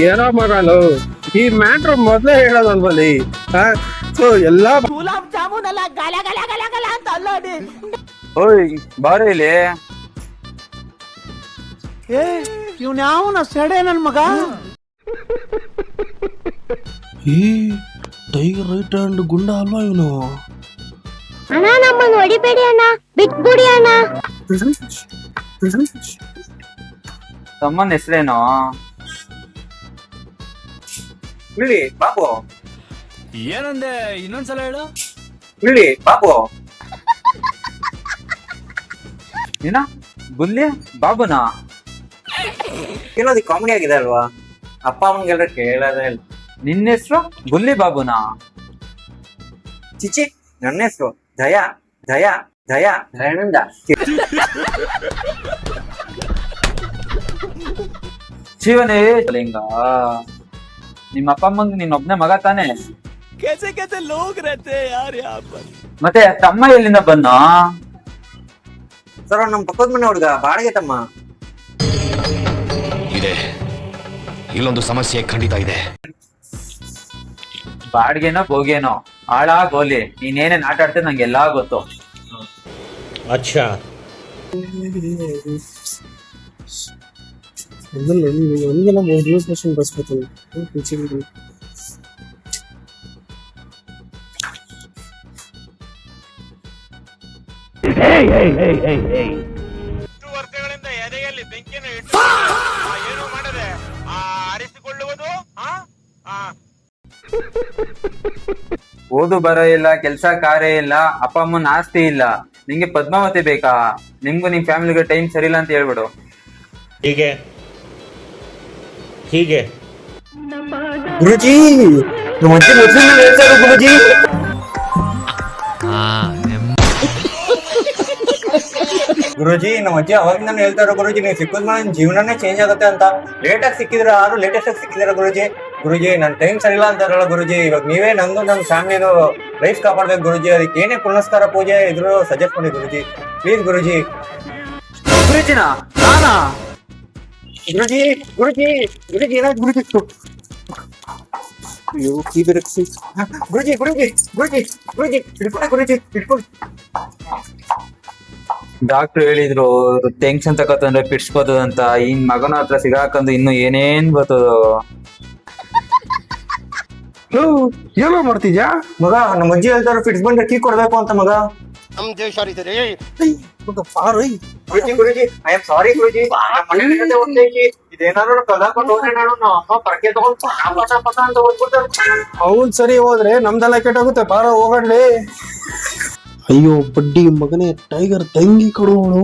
ಏನೋ ಮಗನು ಈ ಮ್ಯಾಟ್ರ್ ಮೊದ್ಲೇ ಹೇಳೋದಲ್ವಲ್ಲಿ ಸೊ ಎಲ್ಲಾ ಗುಲಾಬ್ ಜಾಮೂನ್ ಅಲ್ಲ ಗಲ ಗಲ ಗಲ ಗಲ ಅಂತ ಅಲ್ಲೋಡಿ. ಓಯ್ ಬಾರೋ ಇಲ್ಲಿ. ಏ ಇವ್ನ ಯಾವನ ಸೆಡೆ ನನ್ ಮಗ. ಈ ಟೈಗರ್ ರೈಟ್ ಹ್ಯಾಂಡ್ ಗುಂಡ ಅಲ್ವಾ ಇವನು? ಅಣ್ಣ ನಮ್ಮನ್ನ ಹೊಡಿಬೇಡಿ ಅಣ್ಣ, ಬಿಟ್ಬಿಡಿ ಅಣ್ಣ. ತಮ್ಮನ ಹೆಸರೇನು? ಬಿಳಿ ಬಾಬು. ಏನಂದೆ, ಇನ್ನೊಂದ್ಸಲ ಹೇಳು. ಬಿಳಿ ಬಾಬು. ಏನ ಗುಲ್ಲಿ ಬಾಬುನಾ? ಕೇಳೋದಿ ಕಾಮಿಡಿ ಆಗಿದೆ ಅಲ್ವಾ? ಅಪ್ಪ ಅಮ್ಮಗೆಲ್ಲ ಕೇಳೋದೇ ಇಲ್ಲ. ನಿನ್ನ ಹೆಸರು ಗುಲ್ಲಿ ಬಾಬುನಾ? ಚಿಚಿ, ನನ್ನ ಹೆಸರು ದಯಾ ದಯಾ ದಯಾ ದಯಾನಂದ. ಶಿವನೇ ಲಿಂಗ. ನಿಮ್ಮ ಅಪ್ಪ ಅಮ್ಮಂಗ್ ನೀನೊಬ್ನೇ ಮಗ ತಾನೆ? कैसे कैसे लोग रहते हैं यार यहाँ पर. ಮತ್ತೆ ತಮ್ಮ ಎಲ್ಲಿಂದ ಬಂದ? ಸರ್ ನಮ್ ಪಕ್ಕದ ಮನೆ ಹುಡುಗ ಬಾಡಿಗೆ ತಮ್ಮ. ಇದೆ, ಇಲ್ಲೊಂದು ಸಮಸ್ಯೆ ಖಂಡಿತ ಇದೆ. ಬಾಡಿಗೆನೋ ಬೋಗೇನೋ ಹಾಳಾಗೋಲಿ, ನೀನೇನೇನ್ ಆಟ ಆಡ್ತೀಯ ನಂಗೆಲ್ಲಾ ಗೊತ್ತು. अच्छा ಒಂದೆಲ್ಲ ನ್ಯೂಸ್ ಮಷಿನ್ ಬರ್ಸ್ಕೊತೀನಿ. ವರ್ಷಗಳಿಂದ ಎದೆಯಲ್ಲಿ ಬೆಂಕಿಯನ್ನು ಇಟ್ಟು ಏನು ಮಾಡದೆ ಆರಿಸಿಕೊಳ್ಳುವುದು. ಓದು ಬರ ಇಲ್ಲ, ಕೆಲ್ಸ ಕಾರ್ಯ ಇಲ್ಲ, ಅಪ್ಪ ಅಮ್ಮನ ಆಸ್ತಿ ಇಲ್ಲ, ನಿಂಗೆ ಪದ್ಮಾವತಿ ಬೇಕಾ? ನಿಂಗು ನಿಮ್ ಫ್ಯಾಮಿಲಿಗೆ ಟೈಮ್ ಸರಿ ಇಲ್ಲ ಅಂತ ಹೇಳ್ಬಿಡು. ठीक है ठीक है. ಗುರುಜಿ ಗುರುಜಿ ಗುರುಜಿ ನಮ್ಮ ಅಜ್ಜಿ ಅವಾಗಿಂದ ಹೇಳ್ತಾರ ಗುರುಜಿ, ನೀವು ಸಿಕ್ಕದ ಮೇಲೆ ಜೀವನನೇ ಚೇಂಜ್ ಆಗುತ್ತೆ ಅಂತ. ಲೇಟ್ ಆಗಿ ಸಿಕ್ಕಿದ್ರ ಯಾರು ಲೇಟೆಸ್ಟ್ ಆಗಿ ಸಿಕ್ಕಿದ್ರ ಗುರುಜಿ. ಗುರುಜಿ ನನ್ ಟೈಮ್ ಸರಿ ಇಲ್ಲ ಅಂತಾರಲ್ಲ ಗುರುಜಿ. ಇವಾಗ ನೀವೇ ನಂದು ನನ್ನ ಫ್ಯಾಮಿಲಿದು ಲೈಫ್ ಕಾಪಾಡ್ಬೇಕು ಗುರುಜಿ. ಅದಕ್ಕೆ ಏನೇ ಪುನಸ್ಕಾರ ಪೂಜೆ ಇದ್ರು ಸಜೆಸ್ಟ್ ಮಾಡಿ ಗುರುಜಿ, ಪ್ಲೀಸ್ ಗುರುಜಿ. ಗುರುಜಿನ ನಾನಾ? ಗುರುಜಿ ಗುರುಜಿ ಗುರುಜಿ ಏನಾಯ್ತು ಗುರುಜಿ? ಅಯ್ಯೋ ಕೀ ಬೆರಕ್ಸಿ. ಗುರುಜಿ ಗುರುಜಿ ಗುರುಜಿ ಗುರುಜಿ ಹಿಡ್ಕೊಳ್ಳಿ ಗುರುಜಿ ಹಿಡ್ಕೊಳ್ಳಿ. ಡಾಕ್ಟರ್ ಹೇಳಿದ್ರು ಟೆನ್ಷನ್ ತಗೋತಂದ್ರೆ ಪಿಟ್ಸ್ ಬರ್ತದಂತ. ಇನ್ ಮಗನ ಹತ್ರ ಸಿಗಾಕಂದು ಇನ್ನು ಏನೇನ್ ಬರ್ತದೋ. ಏನೋ ಮಾಡ್ತಿದ್ಯಾ ಮಗ? ನಮ್ಮ ಅಜ್ಜಿ ಹೇಳ್ತಾರ ಫಿಟ್ಸ್ ಬಂದ್ರೆ ಕೀ ಕೊಡ್ಬೇಕು ಅಂತ ಮಗ. ನಮ್ ದೇಶ ಗುರುಜಿ ಗುರುಜಿ ಐ ಆಮ್ ಸಾರಿ ಗುರುಜಿ. ಇದೇನಾದ್ರು ಕದಾಕೊಂಡು ಹೋದ್ರೆ ನಾನು ಅಮ್ಮ ಪರಕೆ ತಗೊಂಡು ಪಟ ಅಂತ ಓದ್ಬಿಡ್ತಾರೆ. ಅವನ್ ಸರಿ ಹೋದ್ರೆ ನಮ್ದೆಲ್ಲ ಕೆಟ್ಟೋಗುತ್ತೆ. ಬಾರ ಹೋಗಡ್ಲಿ. ಅಯ್ಯೋ ಬಡ್ಡಿ ಮಗನೇ, ಟೈಗರ್ ತಂಗಿ ಕೊಡೋಳು.